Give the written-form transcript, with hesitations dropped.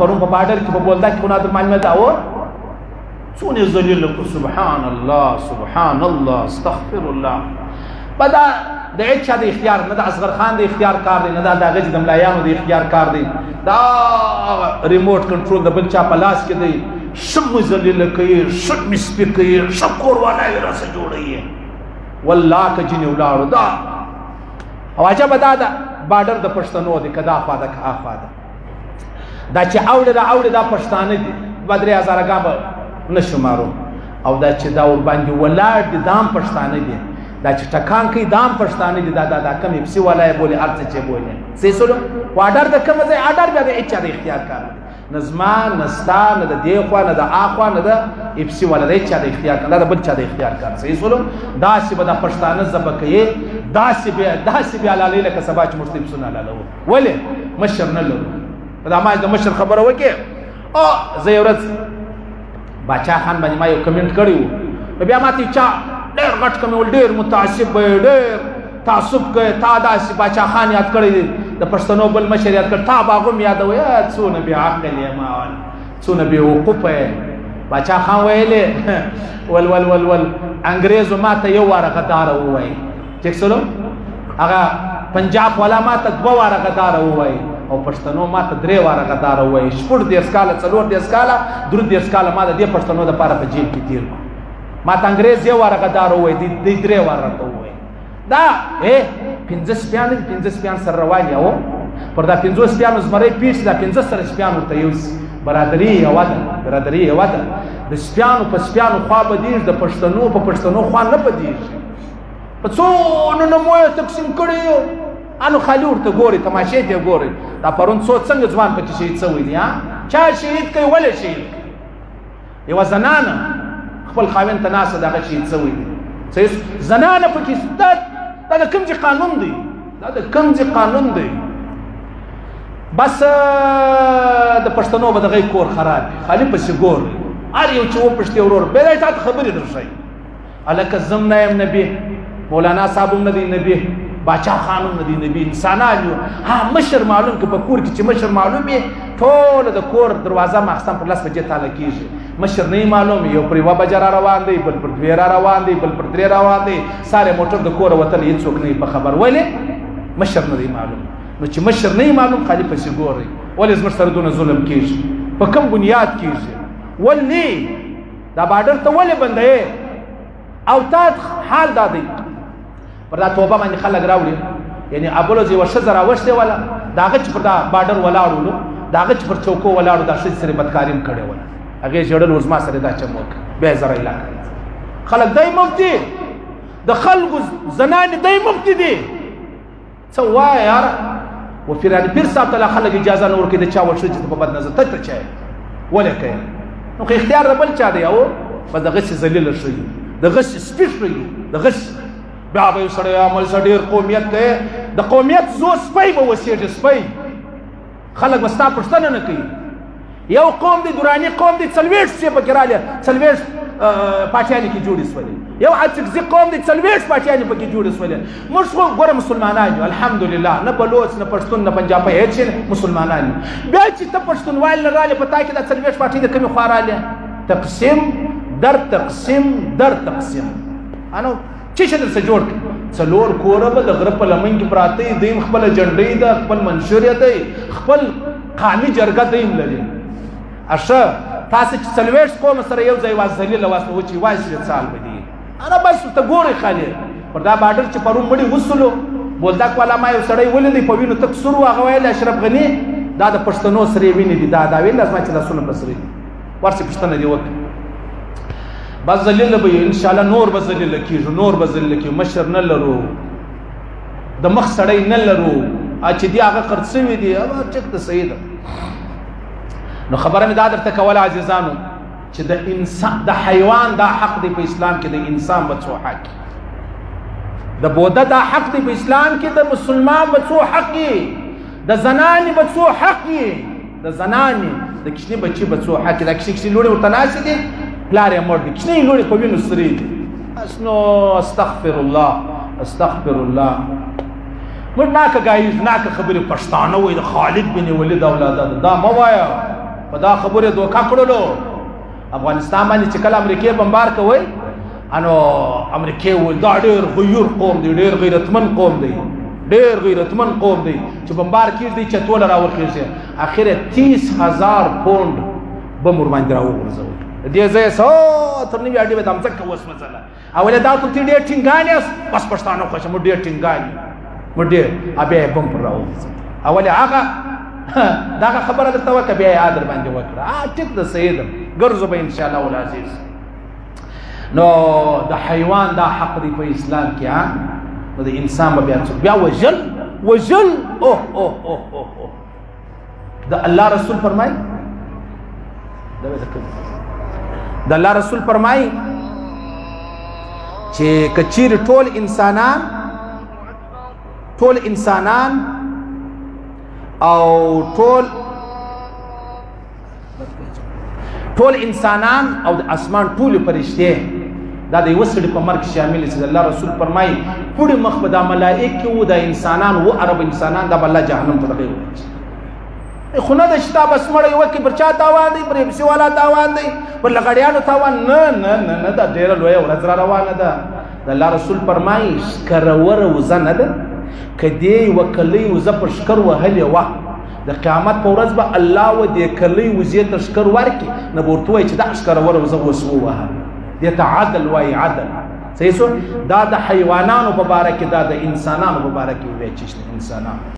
پرون په بارډر کې په بولدا کې خو معلومات او څونه ذلیل کو سبحان الله سبحان الله استغفر الله بدا د اچھا د اختیار نه د اصغر خان د اختیار کار دی نه د غج د ملایانو د اختیار کار دی دا ریموټ کنټرول د بل چا په لاس کې دی شم ذلیل کوي شم سپیک کوي شکور والا را سره جوړي والله کجنی ولاړو دا اواجه بدا دا بارډر د پښتنو دی کدا خوا د اخوا دا چې اوړه دا پښتانه دي 3000 غاب نشمارو او دا چې دا ور باندې ولاړ دي دام پښتانه دي دا چې ټکان کوي دام پښتانه دي دا کم اپسی ولای بوله ارڅ چې بوله سیسلو واډر د کوم ځای اډر بیا د اچا د اختیار کار نظما نستان د دی خو نه د اخوا نه د اپسی ولا د اچا د اختیار کار د بل چا د اختیار کار سیسلو دا چې به د پښتانه زبکه دا چې بیا لاله لکه سبا چې مسلم سن لاله ولې مشر نه لرو دا ما د مشر خبره وکي او زیورت باچا خان باندې ما یو کمینټ کړیو بیا ماته چا ډېر غټ کوم ډېر متعصب ډېر تعصب کوي تا داسې باچا خان یاد کړی د پښتنو بل مشر یاد کړ تا باغم یادوي څونه بیا عقل یې مال څونه بیا وقوف باچا خان ویلې ول انګريزو ماته یو واره غدار وای چک سلو هغه پنجاب والا ماته 2 واره غدار وای او پښتنو ماته 3 واره غدار وای شپږ د اسکاله څلور د اسکاله درو د اسکاله ما د پښتنو د پاره په جیب کې تیر ما ته انګريز یو واره غدار وای د 3 واره وای دا 15 سپیان سره روان یو پر دا 15 سپیان زمری پیش دا 15 سره سپیان ورته یو برادری یو ده د سپیانو په سپیانو خوا بدیش د پښتنو په پښتنو خوا نه بدیش په څو نو مو تقسیم کړیو انو خالی ورته ګوري تماشې ته ګوري دا پرون څو څنګه ځوان پکې شهید شوی دی چا شهید کوي ولې شهید یو زنانه خپل خاوند ته ناسه دغه شهید شوی دی څه زنانه پکې دا د کوم ځای قانون دی بس د پښتنو به دغه کور خراب خالی پسې ګور هر یو چې و پښتې ورور به تا خبرې درشي الکه زم نایم نبی مولانا صاحب نبی نبی باچا خانم ندی نبی انسانان یو ها مشر معلوم که په کور کې چې مشر معلوم یې ټول د کور دروازه مخصم پر لاس بجې تاله کیږي مشر نه معلوم یو پر یوه بجه را روان دی بل پر 2 را روان دی بل پر 3 روان دی ساره موټر د کور وتل هیڅوک نه په خبر ولې مشر نه معلوم نو چې مشر نه معلوم خالی پسې ګوري ولې زموږ سره دونه ظلم کیږي په کوم بنیاد کیږي ولې دا بارډر ته ولې بندې او تا حال دا دی پر دا توبه باندې خلک راوړي یعنی ابولوز یو شزر راوښته ولا داغه چې پر دا بارډر ولاړو داغه چې پر چوکو ولاړو دا شې سره بدکاریم کړي ولا هغه جوړل ورزما سره دا چموک به زره علاقه خلک دای مفتي د خلکو زنان دای مفتي دي څه وای یار و پیرانی پیر صاحب ته خلک اجازه نه ورکړي د چا ورشي چې په بد نظر ته چای ولکه نو خو اختیار بل چا دی او په دغه ذلیل شي دغه سپیش شي دغه بیا به سره عمل سره ډیر قومیت ده د قومیت زو سپي به وسیږي سپي خلک مستا پښتنه نه کوي یو قوم دی دورانی قوم دی څلويش څه پکراله څلويش پاچانی کی جوړی سولې یو اڅکزي قوم دی څلويش پاچانی پکې جوړی سولې موږ خو ګور مسلمانان یو الحمدلله نه بلوچ نه پښتون نه پنجابي هیڅ مسلمانان بیا چې ته پښتونوال نه رااله پتا کې د څلويش پاچی د کمی خواراله تقسیم در تقسیم انو چې شدل څه جوړ څلور کوره به د غره په لمن کې پراته دیم خپل جنډې د خپل منشوریت خپل قامي جرګه دیم لري اشه تاسو چې څلويش قوم سره یو ځای وازلیل واسه و چې وایي سال بدی انا بس ته ګوري خالي پر دا بارډر چې پرون مړي وسلو بولدا کولا ما یو سړی ولې په وینو تک سرو هغه ویل اشرف غنی دا د پښتنو سره ویني دي دا ویل لازم چې د سونه بسري ورسې پښتنه دی وک بس ذلیل به ان شاء الله نور به ذلیل کیږي نور به ذلیل کیږي مشر نه لرو د مخ سړی نه لرو چې دی هغه قرڅوي دی هغه چک د سید نو خبره مې دا درته کوله عزیزانو چې د انسان د حیوان دا حق دی په اسلام کې د انسان بچو حق د بوده دا حق دی په اسلام کې د مسلمان بچو حق د زنانی بچو حق د زنانی د کشنی بچي بچو حق د کشنی لوري ورته ناشې دي پلار یې مړ دي کشنی لوري په وینو سری دي اسنو استغفر الله موږ ناکه غایز ناکه خبره پښتانه وای د خالد بن ولید اولاد دا موایا په دا خبره دوکا کړلو افغانستان باندې چې کله امریکای بمبار کوي انو امریکای و دا ډېر غیور قوم دی ډېر غیرتمن قوم دی ډېر غیرتمن قوم دی چې بمبار کیږي چې ټول راوخیږي اخره 30,000 پوند بم ور باندې راوغورځول دې ځای سو تر نیو اډې به تم څه کوس مسله اوله دا ته ډېر ټینګانیس بس پښتانه خو چې مو ډېر ټینګانی مو ډېر ابه بم پر راوځي اوله هغه دا خبره درته وکړه بیا یاد باندې وکړه ټیک د سید ګرځو به ان شاء الله العزیز نو د حیوان دا حق دی په اسلام کې نو د انسان بیا بیا وجل اوه اوه اوه اوه د الله رسول فرمای د الله رسول فرمای چې کچیر ټول انسانان او ټول انسانان او د اسمان ټول فرشته دا د یو سړي په مرګ شامل دي الله رسول فرمایي پوره مخ به د ملائکه او د انسانان او عرب انسانان د الله جهنم ته لګي خو نه د شتا بس مړ یو کې پر چا تاوان دی پر بسی والا تاوان دی پر لغړیانو تاوان نه دا ډیر لوی ورځ را روانه ده د الله رسول فرمایي کرور وزنه ده کدی وکلی وز پر شکر وهلی وا د قیامت په ورځ به الله و دې کلی وزې تشکر ورکی نه ورته وای چې دا شکر ور وز وسو وه دې تعادل وای عدل صحیح دا د حیوانانو په باره کې دا د انسانانو په باره کې وای چې انسانانو